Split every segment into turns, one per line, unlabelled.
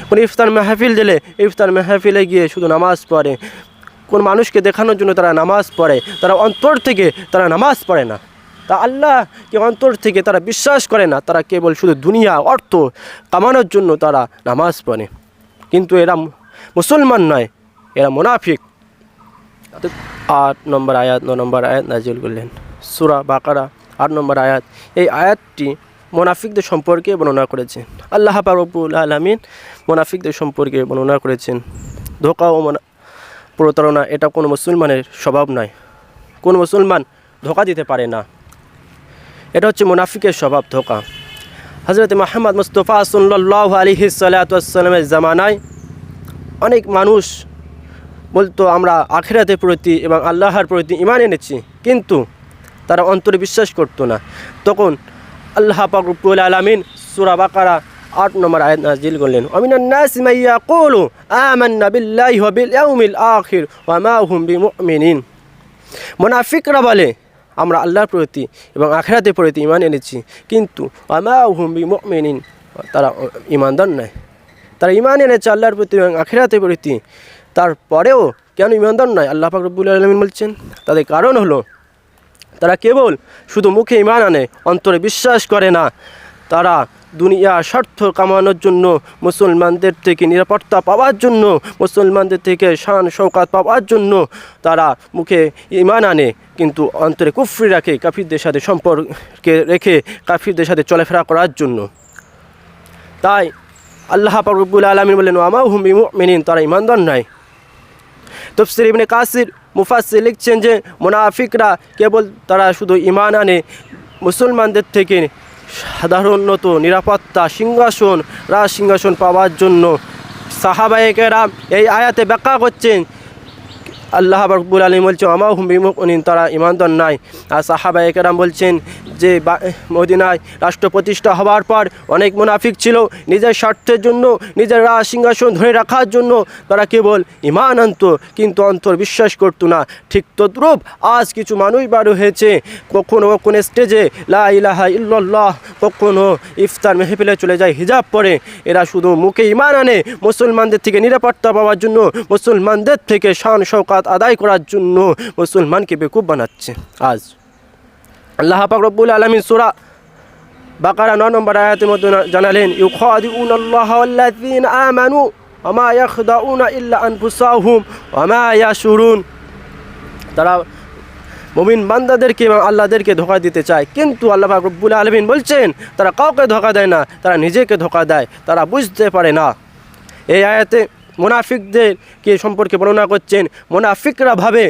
কোনো ইফতার মাহফিল দিলে ইফতার মাহফিলে গিয়ে শুধু নামাজ পড়ে, কোন মানুষকে দেখানোর জন্য তারা নামাজ পড়ে, তারা অন্তর থেকে তারা নামাজ পড়ে না। তা আল্লাহকে অন্তর থেকে তারা বিশ্বাস করে না, তারা কেবল শুধু দুনিয়া অর্থ কামানোর জন্য তারা নামাজ পড়ে। কিন্তু এরা মুসলমান নয়, এরা মুনাফিক। 8 নম্বর আয়াত 9 নম্বর আয়াত নাজিল করলেন সূরা বাকারা 8 নম্বর আয়াত। এই আয়াতটি মুনাফিকদের সম্পর্কে বর্ণনা করেছেন। আল্লাহ পাক রব্বুল আলামিন মুনাফিকদের সম্পর্কে বর্ণনা করেছেন। ধোঁকা ও প্রতারণা এটা কোনো মুসলমানের স্বভাব নয়। কোন মুসলমান ধোঁকা দিতে পারে না, এটা হচ্ছে মুনাফিকের স্বভাব, ধোঁকা। হযরত মুহাম্মদ মুস্তাফা সাল্লাল্লাহু আলাইহি ওয়াসাল্লামের জামানায় অনেক মানুষ বলতো আমরা আখিরাতের প্রতি এবং আল্লাহর প্রতি ঈমান এনেছি, কিন্তু তারা অন্তরে বিশ্বাস করতো না। তখন আল্লাহ পাক রব্বুল আলামিন সূরা বাকারা 8 নম্বর আয়াত নাযিল করলেন, ওয়ামিনান নাসি মান ইয়াকুলু আমান্না বিল্লাহি ওয়া বিল ইয়াউমিল আখির ওয়া মা হুম বিমুমিনিন। মুনাফিকরা বলে আমরা আল্লাহর প্রতি এবং আখিরাতের প্রতি ঈমান এনেছি, কিন্তু ওয়া মা হুম বিমুমিনিন, তারা ঈমানদার নয়। তারা ঈমান এনেছে আল্লাহর প্রতি এবং আখিরাতের প্রতি, তারপরেও কেন ঈমানদার নয়? আল্লাহ পাক রব্বুল আলামিন বলছেন তাদের কারণ হলো তারা কেবল শুধু মুখে ঈমান আনে, অন্তরে বিশ্বাস করে না। তারা দুনিয়া স্বার্থ কামানোর জন্য, মুসলমানদের থেকে নিরাপত্তা পাওয়ার জন্য, মুসলমানদের থেকে শান শৌকাত পাওয়ার জন্য তারা মুখে ঈমান আনে, কিন্তু অন্তরে কুফরি রাখে, কাফিরদের সাথে সম্পর্কে রেখে কাফিরদের সাথে চলাফেরা করার জন্য। তাই আল্লাহ পাক রব্বুল আলামিন বলেন ওয়া মা হুম বিমুমিনিন, তারা ঈমানদার নয়। তাফসীর ইবনে কাসির মুফাসসির লিখছেন যে মুনাফিকরা কেবল তারা শুধু ঈমান আনে মুসলমানদের থেকে সাধারণত নিরাপত্তা, সিংহাসন, রাজ সিংহাসন পাওয়ার জন্য। সাহাবায়ে কেরাম এই আয়াতে ব্যাখ্যা করছেন, আল্লাহ রাব্বুল আলামিন বলছেন ওয়া মা হুম বিমুমিনিন, তারা ঈমানদার নয়। আর সাহাবায়ে কেরাম বলছেন যে মদিনায় রাষ্ট্র প্রতিষ্ঠা হওয়ার পর অনেক মুনাফিক ছিল, নিজের স্বার্থের জন্য, নিজের রাজ সিংহাসন ধরে রাখার জন্য তারা কেবল ঈমান আনতো, কিন্তু অন্তর বিশ্বাস করতো না। ঠিক তদ্রূপ আজ কিছু মানুষ বার হয়েছে, কখনো কোন স্টেজে লা ইলাহা ইল্লাল্লাহ, কখনো ইফতার মেহফিলে চলে যায় হিজাব পরে। এরা শুধু মুখে ঈমান আনে মুসলমানদের থেকে নিরাপত্তা পাওয়ার জন্য, মুসলমানদের থেকে শান শৌকাত আদায় করার জন্য মুসলমানকে বেকুব বানাচ্ছে। আজ আল্লাহ পাক রব্বুল আলামিন সূরা বাকারা 9 নম্বর আয়াতের মধ্যে জানালেন ইউখাদিউনাল্লাহা ওয়াল্লাযীনা আমানু ওয়া মা ইয়াখদাউনা ইল্লা আনফুসাহুম ওয়া মা ইয়াশুরুন। তারা মুমিন বান্দাদেরকে এবং আল্লাহদেরকে ধোঁকা দিতে চায়, কিন্তু আল্লাহ পাক রব্বুল আলামিন বলছেন তারা কাউকে ধোঁকা দেয় না, তারা নিজেকে ধোঁকা দেয়, তারা বুঝতে পারে না। এই আয়াতে মুনাফিকদেরকে সম্পর্কে বর্ণনা করছেন। মুনাফিকরা ভাবে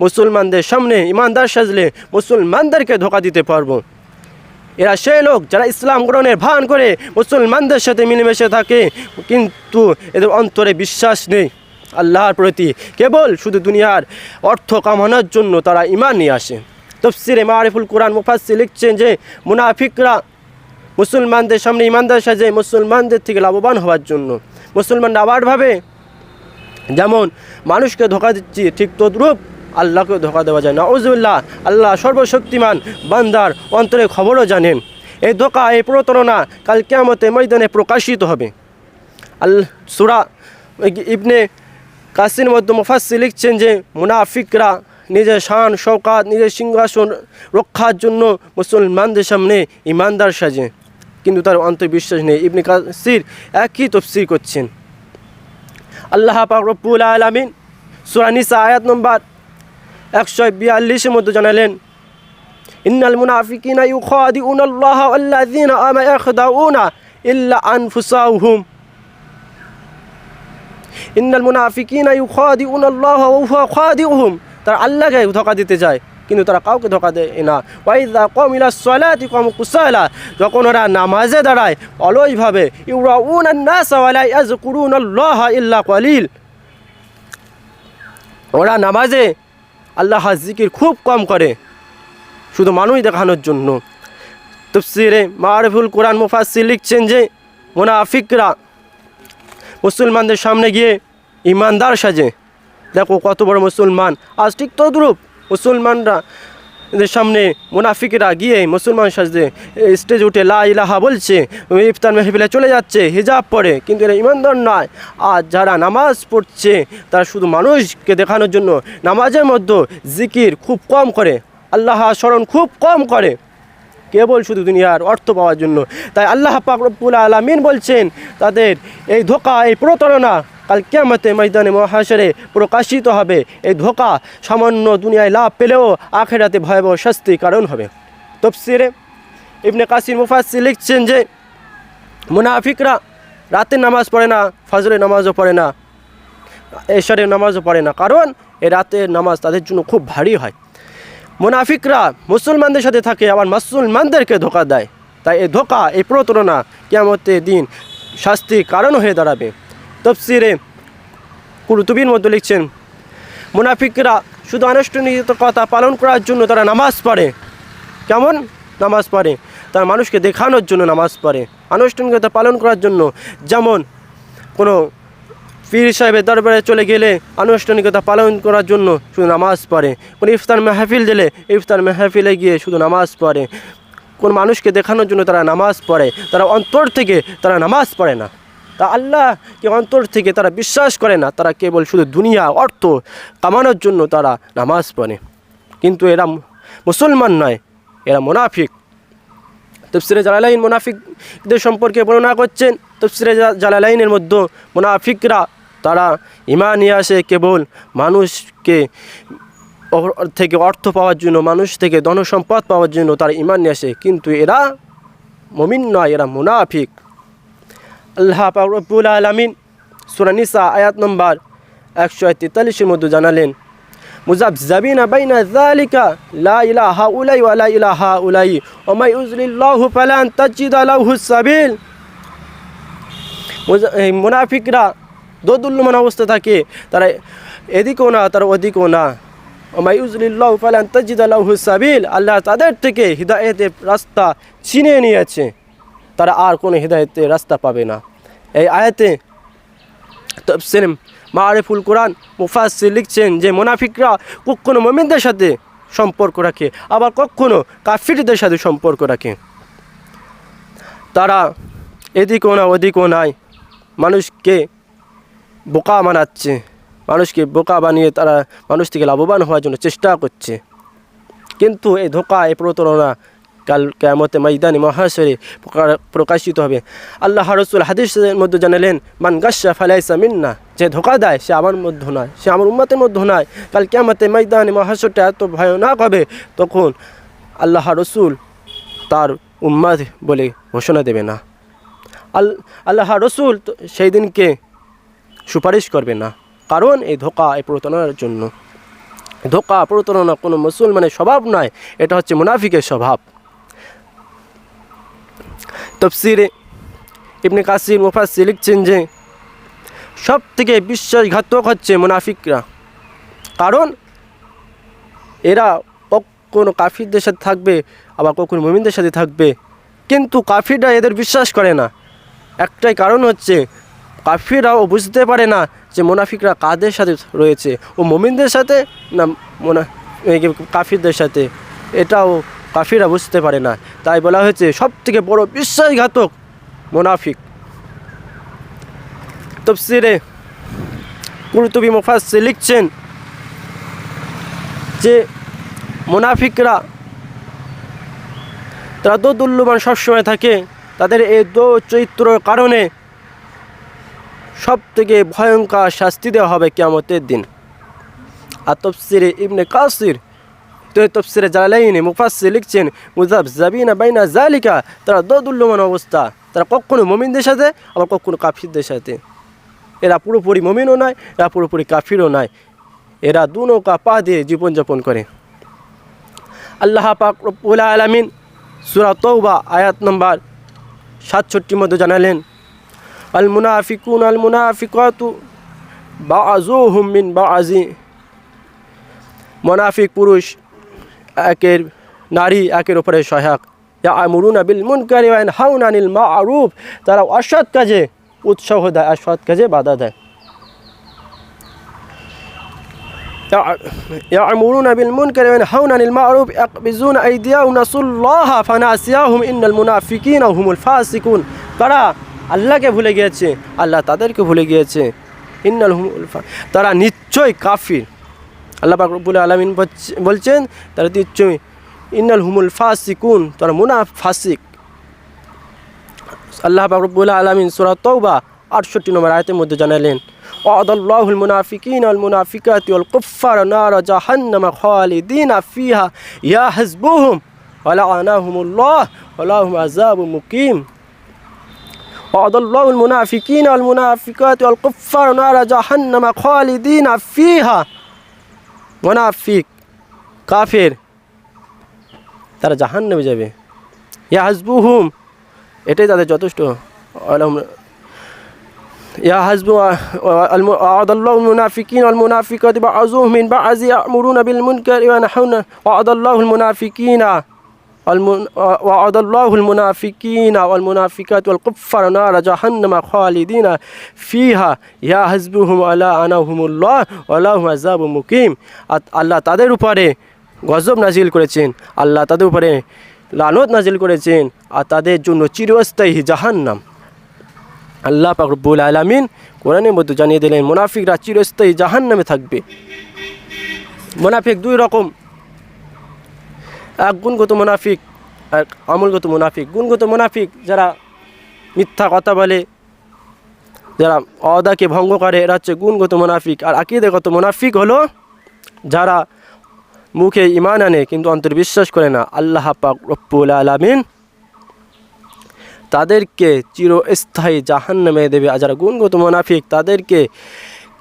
মুসলমানদের সামনে ইমানদার সাজলে মুসলমানদেরকে ধোঁকা দিতে পারবো। এরা সেই লোক যারা ইসলাম গ্রহণের ভান করে মুসলমানদের সাথে মিলেমিশে থাকে, কিন্তু এদের অন্তরে বিশ্বাস নেই আল্লাহর প্রতি, কেবল শুধু দুনিয়ার অর্থ কামানোর জন্য তারা ঈমান নিয়ে আসে। তাফসীরে মারিফুল কুরআন মুফাসসির লিখছেন যে মুনাফিকরা মুসলমানদের সামনে ইমানদার সাজে মুসলমানদের থেকে লাভবান হওয়ার জন্য। মুসলমানরা আবার ভাবে যেমন মানুষকে ধোঁকা দিচ্ছি, ঠিক তদ্রূপ আল্লাহকে ধোঁকা দেওয়া যায়। নাউযুবিল্লাহ, আল্লাহ সর্বশক্তিমান, বান্দার অন্তরে খবরও জানেন। এই ধোঁকা, এই প্রতারণা কাল কিয়ামতের ময়দানে প্রকাশিত হবে। সূরা ইবনে কাসির মধ্যে মুফাসসির লিখছেন যে মুনাফিকরা নিজের শান শৌকাত, নিজের সিংহাসন রক্ষার জন্য মুসলমানদের সামনে ইমানদার সাজে, কিন্তু তার অন্তরে বিশ্বাস নেই। ইবনে কাসির একই তাফসীর করছেন। আল্লাহ পাক রব্বুল আলামিন সূরা নিসা আয়াত নম্বর 142 মধ্যে জানালেন ইন্নাল মুনাফিকিনা ইউখাদিউনাল্লাহা ওয়াল্লাযীনা আমা ইয়াখদাউনা ইল্লা আনফুসাহুম। ইন্নাল মুনাফিকিনা ইউখাদিউনাল্লাহা ওয়া হুয়া খাদিউহুম, তারা আল্লাহকে ধোঁকা দিতে যায়, কিন্তু তারা কাউকে ধোঁকা দেয় না। ওয়া ইযা ক্বামু ইলাস সালাতি ক্বামু কুসালা, যখন ওরা নামাজে দাঁড়ায় অলসভাবে, ইউরাউনান নাসা ওয়া লা ইয়াযকুরুনাল্লাহা ইল্লা কলিল, ওরা নামাজে আল্লাহর জিকির খুব কম করে, শুধু মানুষ দেখানোর জন্য। তাফসীরে মারিফুল কুরআন মুফাসসির লিখছেন যে মুনাফিকরা মুসলমানদের সামনে গিয়ে ইমানদার সাজে। দেখো কত বড় মুসলমান। আজ ঠিক তদ্রূপ মুসলমানরা এদের সামনে মুনাফিকরা গিয়ে মুসলমান সাজে স্টেজে উঠে লা ইলাহা বলছে, ইফতার মেহফিলে চলে যাচ্ছে, হিজাব পরে, কিন্তু এরা ইমানদার নয়। আর যারা নামাজ পড়ছে তারা শুধু মানুষকে দেখানোর জন্য নামাজের মধ্যে জিকির খুব কম করে, আল্লাহ স্মরণ খুব কম করে, কেবল শুধু দুনিয়ার অর্থ পাওয়ার জন্য। তাই আল্লাহ পাক রব্বুল আলামিন বলছেন তাদের এই ধোঁকা, এই প্রতারণা কাল কিয়ামতে ময়দানে মহাশরে প্রকাশিত হবে। এই ধোঁকা সামান্য দুনিয়ায় লাভ পেলেও আখিরাতে ভয়াবহ শাস্তির কারণ হবে। তাফসীরে ইবনে কাসির মুফাসসির লিখছেন যে মুনাফিকরা রাতের নামাজ পড়ে না, ফজরের নামাজও পড়ে না, এশারের নামাজও পড়ে না, কারণ এই রাতের নামাজ তাদের জন্য খুব ভারী হয়। মুনাফিকরা মুসলমানদের সাথে থাকে, আবার মুসলমানদেরকে ধোঁকা দেয়। তাই এই ধোঁকা, এই প্রতারণা কিয়ামতের দিন শাস্তির কারণ হয়ে দাঁড়াবে। তাফসীরে কুরতুবীর মধ্যে লিখছেন মুনাফিকরা শুধু আনুষ্ঠানিকতা পালন করার জন্য তারা নামাজ পড়ে। কেমন নামাজ পড়ে? তারা মানুষকে দেখানোর জন্য নামাজ পড়ে, আনুষ্ঠানিকতা পালন করার জন্য। যেমন কোনো পীর সাহেবের দরবারে চলে গেলে আনুষ্ঠানিকতা পালন করার জন্য শুধু নামাজ পড়ে, কোনো ইফতার মেহফিল দিলে ইফতার মেহফিলে গিয়ে শুধু নামাজ পড়ে, কোন মানুষকে দেখানোর জন্য তারা নামাজ পড়ে, তারা অন্তর থেকে তারা নামাজ পড়ে না। তা আল্লাহকে অন্তর থেকে তারা বিশ্বাস করে না, তারা কেবল শুধু দুনিয়া অর্থ কামানোর জন্য তারা নামাজ পড়ে, কিন্তু এরা মুসলমান নয়, এরা মুনাফিক। তাফসীরে জালালাইন মুনাফিকদের সম্পর্কে বর্ণনা করছেন। তাফসীরে জালালাইনের মধ্যে মুনাফিকরা তারা ঈমান নিয়ে আসে কেবল মানুষকে থেকে অর্থ পাওয়ার জন্য, মানুষ থেকে ধন সম্পদ পাওয়ার জন্য তারা ঈমান নিয়ে আসে, কিন্তু এরা মুমিন নয়, এরা মুনাফিক। আল্লাহ পাক রব্বুল আলামিন সূরা নিসা আয়াত নম্বর 143-এর মধ্যে জানালেন মুযাবযাবিনা বাইনা যালিকা লা ইলাহা উলাই ওয়া লা ইলাহা উলাই ওয়া মা ইউযলিল্লাহু ফালান তাজিদা লাহু সাবিল। মুনাফিকরা দোদুল্যমান অবস্থা থাকে, তারা এদিকেও না তারা ওদিকেও না। ওয়া মা ইউযলিল্লাহু ফালান তাজিদা লাহু সাবিল, আল্লাহ তাদের থেকে হিদায়াতের রাস্তা ছিনিয়ে নিয়েছে, তারা আর কোনো হিদায়াতের রাস্তা পাবে না। এই আয়াতে তাফসীর মারিফুল কোরআন মুফাসসির লিখছেন যে মুনাফিকরা কখনো মুমিনদের সাথে সম্পর্ক রাখে, আবার কখনো কাফিরদের সাথে সম্পর্ক রাখে। তারা এদিকেও না ওদিকেও নাই, মানুষকে বোকা বানাচ্ছে, মানুষকে বোকা বানিয়ে তারা মানুষ থেকে লাভবান হওয়ার জন্য চেষ্টা করছে। কিন্তু এই ধোঁকা, এই প্রতারণা কাল কিয়ামতে ময়দানে মহাশরে প্রকাশিত হবে। আল্লাহ রাসূল হাদিসের মধ্যে জানালেন মান গাশশা ফালাইসা মিন্না, যে ধোঁকা দেয় সে আমার মধ্যে নয়, সে আমার উম্মতের মধ্যে নয়। কাল কিয়ামতে ময়দানে মহাশরটা এত ভয়ানক হবে, তখন আল্লাহ রাসূল তার উম্মত বলে ঘোষণা দেবে না, আল্লাহ রাসূল সেই দিনকে সুপারিশ করবে না, কারণ এই ধোঁকা, এই প্রতারণার জন্য। ধোঁকা প্রতারণা কোনো মুসলমানের স্বভাব নয়, এটা হচ্ছে মুনাফিকের স্বভাব। তাফসীরে ইবনে কাসির মুফাসসির লিখছেন যে সব থেকে বিশ্বাসঘাতক হচ্ছে মুনাফিকরা, কারণ এরা কখনো কাফিরদের সাথে থাকবে, আবার কখনো মুমিনদের সাথে থাকবে, কিন্তু কাফিররা এদের বিশ্বাস করে না। একটাই কারণ হচ্ছে কাফিররাও বুঝতে পারে না যে মুনাফিকরা কাদের সাথে রয়েছে, ও মুমিনদের সাথে না কাফিরদের সাথে, এটাও কাফিররা বুঝতে পারে না। তাই বলা হয়েছে সব থেকে বড় বিশ্বাসঘাতক মুনাফিক। তাফসীরে কুরতুবী মুফাসসির লিখছেন যে মুনাফিকরা তারা দোদুল্যমান সবসময় থাকে, তাদের এই দো চরিত্রের কারণে সব থেকে ভয়ঙ্কর শাস্তি দেওয়া হবে কিয়ামতের দিন। আর তাফসীরে ইবনে কাসির তাফসীরে জালালাইনে মুফাসসির লিখছেন মুযাবযাবিনা বাইনা যালিকা, তারা দোদুল্যমান অবস্থা, তারা কখনো মুমিনদের সাথে আবার কখনো কাফিরদের সাথে। এরা পুরোপুরি মুমিনও নয়, এরা পুরোপুরি কাফিরও নয়, এরা দু নৌকা পা দিয়ে জীবনযাপন করে। আল্লাহ পাক রব্বুল আলামিন সূরা তাওবা আয়াত নম্বর 67 মধ্যে জানালেন আল মুনাফিকুন আল মুনাফিকাতু বাযুহুম মিন বাযি, মুনাফিক পুরুষ একের নারী একের উপরে সহায়ক। ইয়ামুরুনা বিল মুনকারি ওয়া ইয়ানহাউনা আনিল মা'রুফ, তারা অসৎ কাজে উৎসাহ দেয় আর সৎ কাজে বাধা দেয়। يأمرون بالمنكر وينهون عن المعروف يقبضون أيديهم نسوا الله فنسيهم إن المنافقين هم الفاسقون তারা আল্লাহকে ভুলে গিয়েছে, আল্লাহ তাদেরকে ভুলে গিয়েছে। ইন্নাল হুমুল তারা নিশ্চয় কাফির। আল্লাহ পাক রব্বুল আলামিন বলছেন তারা নিশ্চয় ইন্নাল হুমুল ফাসিকুন, তারা মুনাফিক। আল্লাহ পাক রব্বুল আলামিন সূরা তাওবা 68 নম্বর আয়াতের মধ্যে জানালেন ওয়াদাল্লাহুল মুনাফিকিনা ওয়াল মুনাফিকাতি ওয়াল কুফফারা নারা জাহান্নামা খালিদিনা ফিহা ইয়াহসবুহুম ওয়া লা'নাহুমুল্লাহ ওয়া লাহুম আযাবুম মুকিম। ওয়াদাল্লাহুল মুনাফিকিনা ওয়াল মুনাফিকাতি ওয়াল কুফফারা নারা জাহান্নামা খালিদিনা ফিহা। মুনাফিক কাফের তারা জাহান্নামে যাবে। ইয়াহসবুহুম এটাই তাদের যথেষ্ট। وعد الله المنافقين والمنافقات بعضهم من بعض يأمرون بالمنكر وينهون وعد الله المنافقين والمنافقات والكفار نار جهنم خالدين فيها يحسبهم لعنهم الله ولهم عذاب مقيم। আল্লাহ তাদের উপরে গজব নাজিল করেছেন, আল্লাহ তাদের উপরে লানত নাজিল করেছেন, আর তাদের জন্য চিরস্থায়ী জাহান্নাম। আল্লাহ পাক রব্বুল আলামিন কোরআনের মধ্যে জানিয়ে দিলেন মুনাফিকরা চিরস্থায়ী জাহান্নামে থাকবে। মুনাফিক দুই রকম, এক গুণগত মুনাফিক আর আমলগত মুনাফিক। গুণগত মুনাফিক যারা মিথ্যা কথা বলে, যারা ওয়াদাকে ভঙ্গ করে, এরা হচ্ছে গুণগত মুনাফিক। আর আকীদাগত মুনাফিক হলো যারা মুখে ঈমান আনে কিন্তু অন্তরে বিশ্বাস করে না। আল্লাহ পাক রব্বুল আলামিন তাদেরকে চিরস্থায়ী জাহান্নামে দেবে। আর যারা গুণগত মুনাফিক তাদেরকে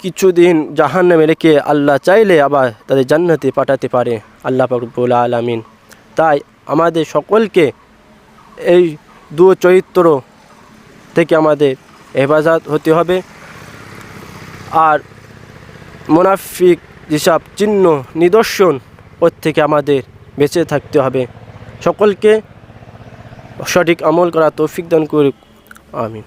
কিছুদিন জাহান্নামে রেখে আল্লাহ চাইলে আবার তাদের জান্নাতে পাঠাতে পারে আল্লাহ পাক রব্বুল আলামিন। তাই আমাদের সকলকে এই দু চরিত্র থেকে আমাদের হেফাজত হতে হবে। আর মুনাফিক যেসব চিহ্ন নিদর্শন ওর থেকে আমাদের বেঁচে থাকতে হবে। সকলকে সঠিক আমল করা তৌফিক দান করুক, আমিন।